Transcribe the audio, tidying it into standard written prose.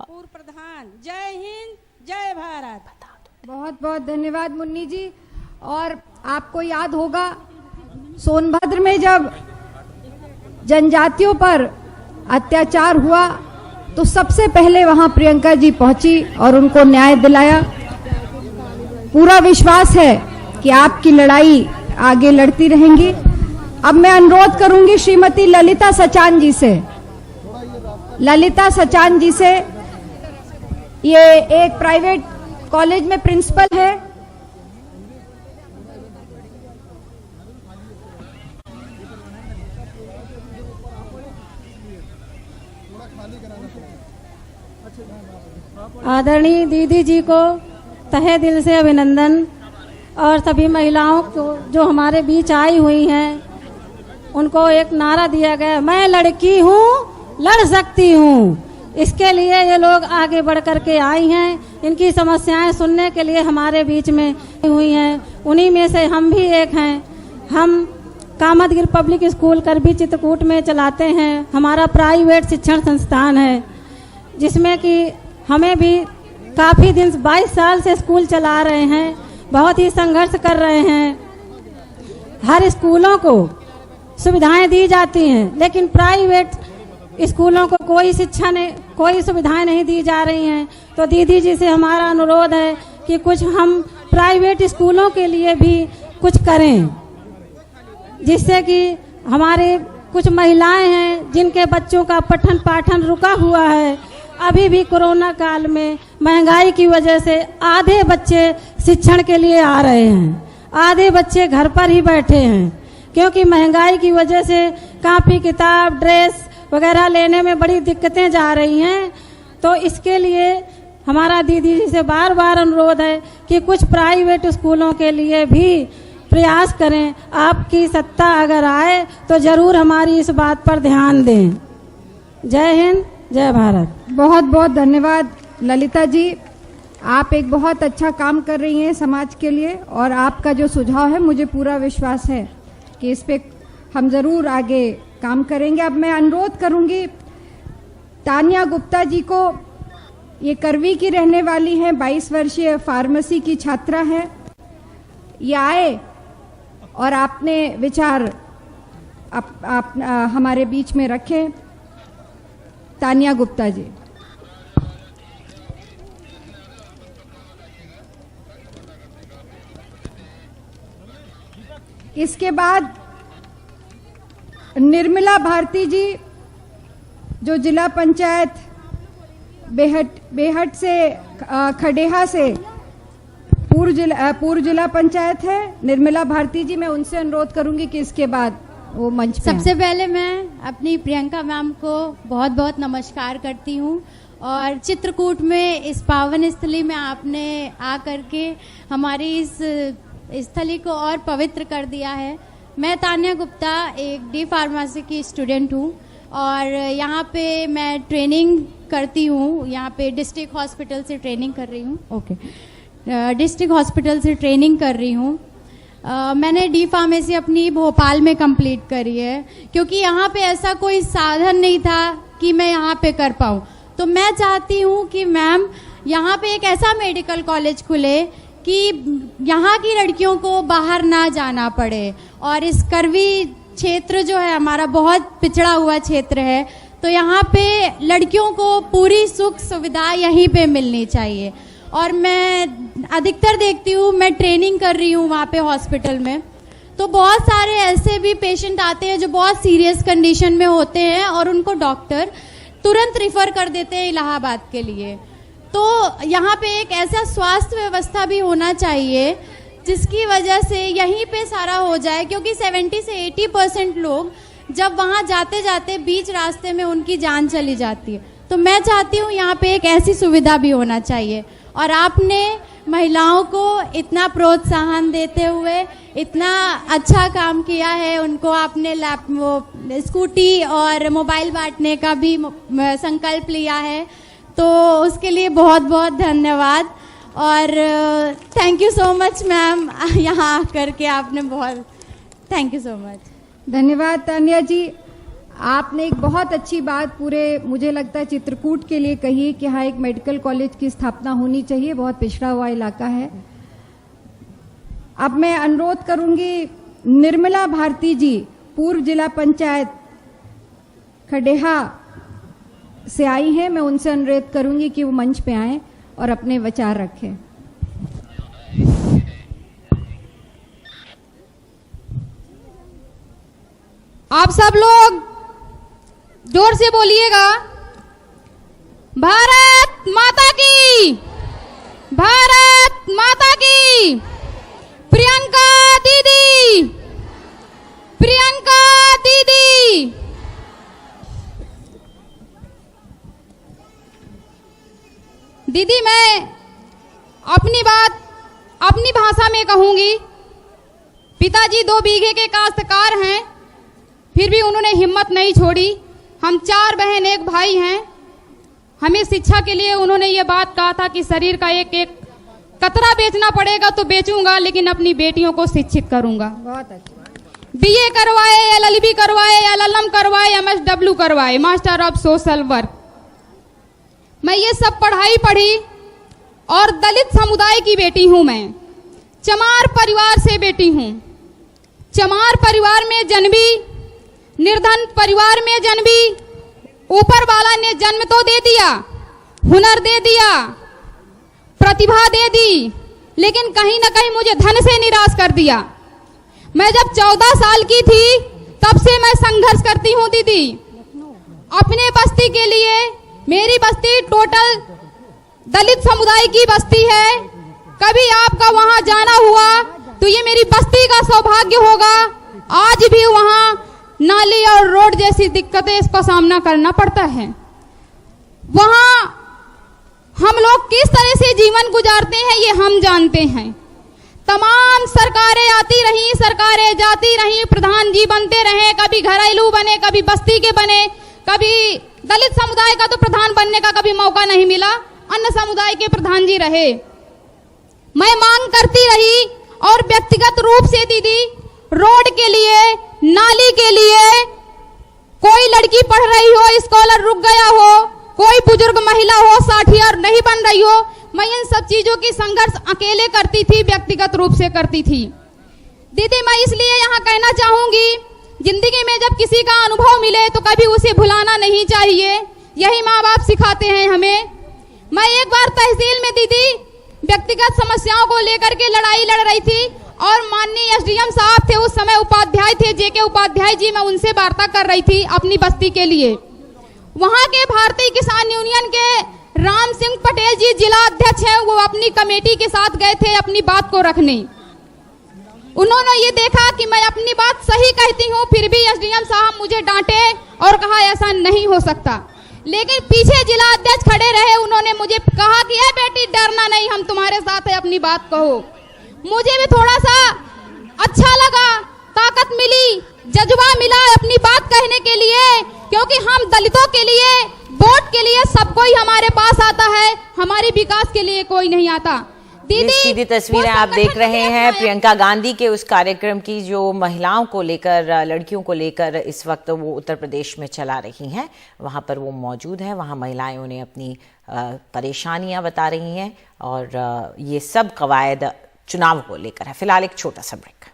पूर्व प्रधान। जय हिंद, जय भारत। बहुत बहुत धन्यवाद मुन्नी जी। और आपको याद होगा सोनभद्र में जब जनजातियों पर अत्याचार हुआ तो सबसे पहले वहां प्रियंका जी पहुंची और उनको न्याय दिलाया। पूरा विश्वास है कि आपकी लड़ाई आगे लड़ती रहेंगी। अब मैं अनुरोध करूंगी श्रीमती ललिता सचान जी से। ललिता सचान जी से, ये एक प्राइवेट कॉलेज में प्रिंसिपल है। आदरणीय दीदी जी को तहे दिल से अभिनंदन। और सभी महिलाओं को जो हमारे बीच आई हुई हैं उनको एक नारा दिया गया, मैं लड़की हूँ, लड़ सकती हूँ। इसके लिए ये लोग आगे बढ़ कर के आई हैं, इनकी समस्याएं सुनने के लिए हमारे बीच में हुई हैं। उन्हीं में से हम भी एक हैं। हम कामतगिर पब्लिक स्कूल करबी चित्रकूट में चलाते हैं। हमारा प्राइवेट शिक्षण संस्थान है जिसमें कि हमें भी काफ़ी दिन 22 साल से स्कूल चला रहे हैं, बहुत ही संघर्ष कर रहे हैं। हर स्कूलों को सुविधाएं दी जाती हैं लेकिन प्राइवेट स्कूलों को कोई शिक्षा नहीं, कोई सुविधाएं नहीं दी जा रही हैं। तो दीदी जी से हमारा अनुरोध है कि कुछ हम प्राइवेट स्कूलों के लिए भी कुछ करें, जिससे कि हमारे कुछ महिलाएं हैं जिनके बच्चों का पठन पाठन रुका हुआ है। अभी भी कोरोना काल में महंगाई की वजह से आधे बच्चे शिक्षण के लिए आ रहे हैं, आधे बच्चे घर पर ही बैठे हैं, क्योंकि महंगाई की वजह से कापी किताब ड्रेस वगैरह लेने में बड़ी दिक्कतें जा रही हैं। तो इसके लिए हमारा दीदी जी से बार बार अनुरोध है कि कुछ प्राइवेट स्कूलों के लिए भी प्रयास करें। आपकी सत्ता अगर आए तो जरूर हमारी इस बात पर ध्यान दें। जय हिंद, जय भारत। बहुत बहुत धन्यवाद ललिता जी। आप एक बहुत अच्छा काम कर रही हैं समाज के लिए और आपका जो सुझाव है मुझे पूरा विश्वास है कि इस पे हम जरूर आगे काम करेंगे। अब मैं अनुरोध करूंगी तानिया गुप्ता जी को। ये करवी की रहने वाली हैं, 22 वर्षीय फार्मेसी की छात्रा है। ये आए और आपने विचार हमारे बीच में रखे। तानिया गुप्ता जी। इसके बाद निर्मला भारती जी, जो जिला पंचायत बेहट से खडेहा से पूर्व जिला पंचायत है। निर्मला भारती जी, मैं उनसे अनुरोध करूंगी कि इसके बाद वो मंच पे। सबसे पहले मैं अपनी प्रियंका मैम को बहुत बहुत नमस्कार करती हूँ और चित्रकूट में इस पावन स्थली में आपने आ करके हमारी इस स्थली को और पवित्र कर दिया है। मैं तानिया गुप्ता एक डी फार्मेसी की स्टूडेंट हूँ और यहाँ पे मैं ट्रेनिंग करती हूँ। यहाँ पे डिस्ट्रिक्ट हॉस्पिटल से ट्रेनिंग कर रही हूँ। डिस्ट्रिक्ट हॉस्पिटल से ट्रेनिंग कर रही हूँ। मैंने डी फार्मेसी अपनी भोपाल में कंप्लीट करी है, क्योंकि यहाँ पे ऐसा कोई साधन नहीं था कि मैं यहाँ पे कर पाऊँ। तो मैं चाहती हूँ कि मैम यहाँ पे एक ऐसा मेडिकल कॉलेज खुले कि यहाँ की लड़कियों को बाहर ना जाना पड़े। और इस करवी क्षेत्र जो है हमारा बहुत पिछड़ा हुआ क्षेत्र है, तो यहाँ पे लड़कियों को पूरी सुख सुविधा यहीं पे मिलनी चाहिए। और मैं अधिकतर देखती हूँ, मैं ट्रेनिंग कर रही हूँ वहाँ पे हॉस्पिटल में, तो बहुत सारे ऐसे भी पेशेंट आते हैं जो बहुत सीरियस कंडीशन में होते हैं और उनको डॉक्टर तुरंत रिफर कर देते हैं इलाहाबाद के लिए। तो यहाँ पे एक ऐसा स्वास्थ्य व्यवस्था भी होना चाहिए जिसकी वजह से यहीं पे सारा हो जाए, क्योंकि 70 से 80% लोग जब वहाँ जाते जाते बीच रास्ते में उनकी जान चली जाती है। तो मैं चाहती हूँ यहाँ पे एक ऐसी सुविधा भी होना चाहिए। और आपने महिलाओं को इतना प्रोत्साहन देते हुए इतना अच्छा काम किया है, उनको आपने स्कूटी और मोबाइल बांटने का भी संकल्प लिया है, तो उसके लिए बहुत बहुत धन्यवाद। और thank you so much ma'am, यहाँ आकर के आपने बहुत, थैंक यू सो मच। धन्यवाद तानिया जी। आपने एक बहुत अच्छी बात पूरे मुझे लगता है चित्रकूट के लिए कही कि हाँ एक मेडिकल कॉलेज की स्थापना होनी चाहिए, बहुत पिछड़ा हुआ इलाका है। अब मैं अनुरोध करूंगी निर्मला भारती जी, पूर्व जिला पंचायत खडेहा से आई हैं, मैं उनसे अनुरोध करूंगी कि वो मंच पे आएं और अपने विचार रखें। आप सब लोग जोर से बोलिएगा, भारत माता की, भारत माता की। प्रियंका दीदी, प्रियंका दीदी। दीदी मैं अपनी बात अपनी भाषा में कहूंगी। पिताजी 2 बीघे के काश्तकार हैं, फिर भी उन्होंने हिम्मत नहीं छोड़ी। हम 4 बहन 1 भाई हैं। हमें शिक्षा के लिए उन्होंने ये बात कहा था कि शरीर का एक एक कतरा बेचना पड़ेगा तो बेचूंगा, लेकिन अपनी बेटियों को शिक्षित करूंगा। बहुत अच्छा। बीए करवाए, LLB करवाए, LLM करवाए, MSW करवाए, मास्टर ऑफ सोशल वर्क। मैं ये सब पढ़ाई पढ़ी और दलित समुदाय की बेटी हूं। मैं चमार परिवार से बेटी हूं। चमार परिवार में जन्मी, निर्धन परिवार में जन्मी। ऊपर वाला ने जन्म तो दे दिया, हुनर दे दिया, प्रतिभा दे दी, लेकिन कहीं ना कहीं मुझे धन से निराश कर दिया। मैं जब 14 साल की थी तब से मैं संघर्ष करती हूँ दीदी, अपने बस्ती के लिए। मेरी बस्ती टोटल दलित समुदाय की बस्ती है। कभी आपका वहां जाना हुआ तो ये मेरी बस्ती का सौभाग्य होगा। आज भी वहां नाली और रोड जैसी दिक्कतें इसका सामना करना पड़ता है। वहां हम लोग किस तरह से जीवन गुजारते हैं ये हम जानते हैं। तमाम सरकारें आती रही, सरकारें जाती रही, प्रधान जी बनते रहे, कभी घरेलू बने, कभी बस्ती के बने, कभी दलित समुदाय का तो प्रधान बनने का कभी मौका नहीं मिला, अन्य समुदाय के प्रधान जी रहे। मैं मांग करती रही और व्यक्तिगत रूप से दीदी रोड के लिए, नाली के लिए, कोई लड़की पढ़ रही हो, स्कॉलर रुक गया हो, कोई बुजुर्ग महिला हो 60 ईयर नहीं बन रही हो, मैं इन सब चीजों की संघर्ष अकेले करती थी, व्यक्तिगत रूप से करती थी। दीदी मैं इसलिए यहाँ कहना चाहूंगी, जिंदगी में जब किसी का अनुभव मिले तो कभी उसे भुलाना नहीं चाहिए। यही माँ बाप सिखाते हैं हमें। मैं एक बार तहसील में दीदी व्यक्तिगत समस्याओं को लेकर के लड़ाई लड़ रही थी और माननीय SDM साहब थे, उस समय उपाध्याय थे, JK उपाध्याय जी, मैं उनसे वार्ता कर रही थी अपनी बस्ती के लिए। वहां के भारतीय किसान यूनियन के राम सिंह पटेल जी जिला अध्यक्ष हैं, वो अपनी कमेटी के साथ गए थे अपनी बात को रखने। उन्होंने ये देखा कि मैं अपनी बात सही कहती हूँ, फिर भी SDM साहब मुझे डांटे और कहा ऐसा नहीं हो सकता। लेकिन पीछे जिला अध्यक्ष खड़े रहे, उन्होंने मुझे कहा कि ए बेटी डरना नहीं, हम तुम्हारे साथ है, अपनी बात कहो। मुझे भी थोड़ा सा अच्छा लगा, ताकत मिली, जज्बा मिला अपनी बात कहने के लिए, क्योंकि हम दलितों के लिए, वोट के लिए सब कोई हमारे पास आता है, हमारे विकास के लिए कोई नहीं आता। दीदी सीधी तस्वीरें आप देख रहे हैं प्रियंका गांधी के उस कार्यक्रम की जो महिलाओं को लेकर, लड़कियों को लेकर इस वक्त वो उत्तर प्रदेश में चला रही हैं। वहां पर वो मौजूद है, वहां महिलाएं उन्हें अपनी परेशानियां बता रही हैं और ये सब कवायद चुनाव को लेकर है। फिलहाल एक छोटा सा ब्रेक।